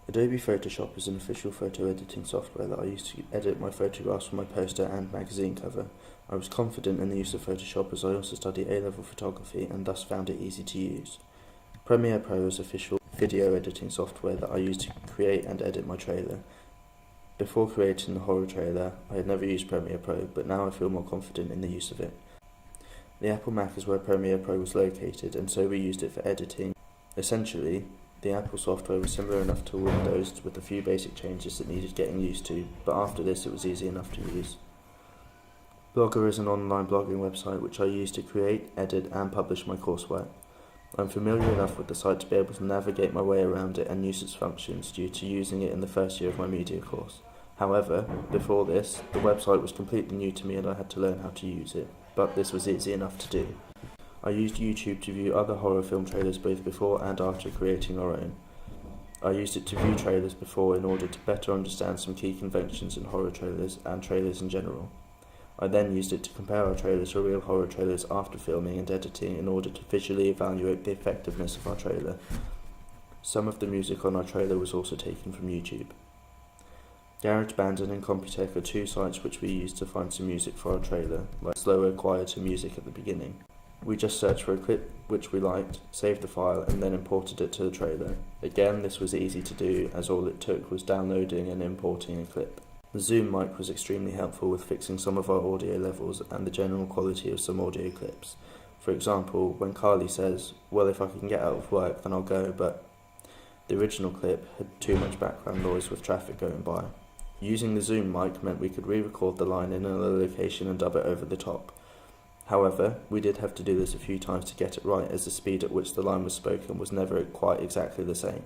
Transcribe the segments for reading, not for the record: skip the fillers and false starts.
Adobe Photoshop is an official photo editing software that I use to edit my photographs for my poster and magazine cover. I was confident in the use of Photoshop as I also study A-level photography and thus found it easy to use. Premiere Pro is official video editing software that I use to create and edit my trailer. Before creating the horror trailer, I had never used Premiere Pro, but now I feel more confident in the use of it. The Apple Mac is where Premiere Pro was located, and so we used it for editing. Essentially, the Apple software was similar enough to Windows with a few basic changes that needed getting used to, but after this it was easy enough to use. Blogger is an online blogging website which I use to create, edit and publish my coursework. I'm familiar enough with the site to be able to navigate my way around it and use its functions due to using it in the first year of my media course. However, before this, the website was completely new to me and I had to learn how to use it, but this was easy enough to do. I used YouTube to view other horror film trailers both before and after creating our own. I used it to view trailers before in order to better understand some key conventions in horror trailers and trailers in general. I then used it to compare our trailers to real horror trailers after filming and editing in order to visually evaluate the effectiveness of our trailer. Some of the music on our trailer was also taken from YouTube. GarageBand and Incompetech are two sites which we used to find some music for our trailer, like slower, quieter music at the beginning. We just searched for a clip which we liked, saved the file and then imported it to the trailer. Again, this was easy to do as all it took was downloading and importing a clip. The Zoom mic was extremely helpful with fixing some of our audio levels and the general quality of some audio clips. For example, when Carly says, "Well, if I can get out of work then I'll go," but the original clip had too much background noise with traffic going by. Using the Zoom mic meant we could re-record the line in another location and dub it over the top. However, we did have to do this a few times to get it right, as the speed at which the line was spoken was never quite exactly the same.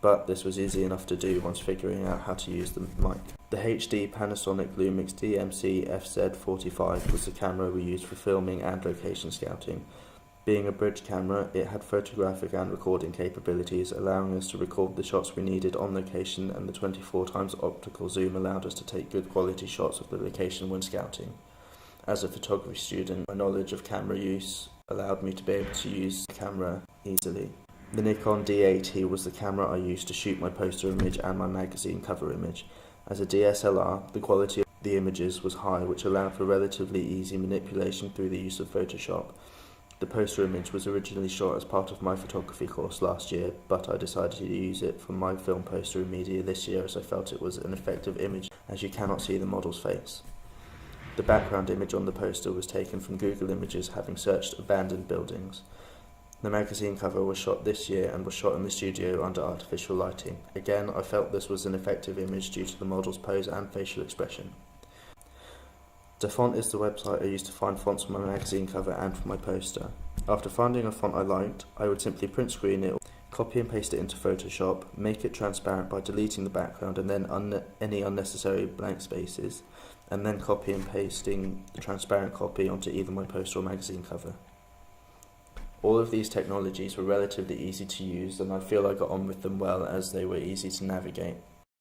But this was easy enough to do once figuring out how to use the mic. The HD Panasonic Lumix DMC FZ45 was the camera we used for filming and location scouting. Being a bridge camera, it had photographic and recording capabilities, allowing us to record the shots we needed on location, and the 24x optical zoom allowed us to take good quality shots of the location when scouting. As a photography student, my knowledge of camera use allowed me to be able to use the camera easily. The Nikon D80 was the camera I used to shoot my poster image and my magazine cover image. As a DSLR, the quality of the images was high, which allowed for relatively easy manipulation through the use of Photoshop. The poster image was originally shot as part of my photography course last year, but I decided to use it for my film poster and media this year as I felt it was an effective image, as you cannot see the model's face. The background image on the poster was taken from Google Images, having searched abandoned buildings. The magazine cover was shot this year and was shot in the studio under artificial lighting. Again, I felt this was an effective image due to the model's pose and facial expression. Dafont is the website I used to find fonts for my magazine cover and for my poster. After finding a font I liked, I would simply print screen it, copy and paste it into Photoshop, make it transparent by deleting the background and then any unnecessary blank spaces, and then copy and pasting the transparent copy onto either my poster or magazine cover. All of these technologies were relatively easy to use, and I feel I got on with them well as they were easy to navigate.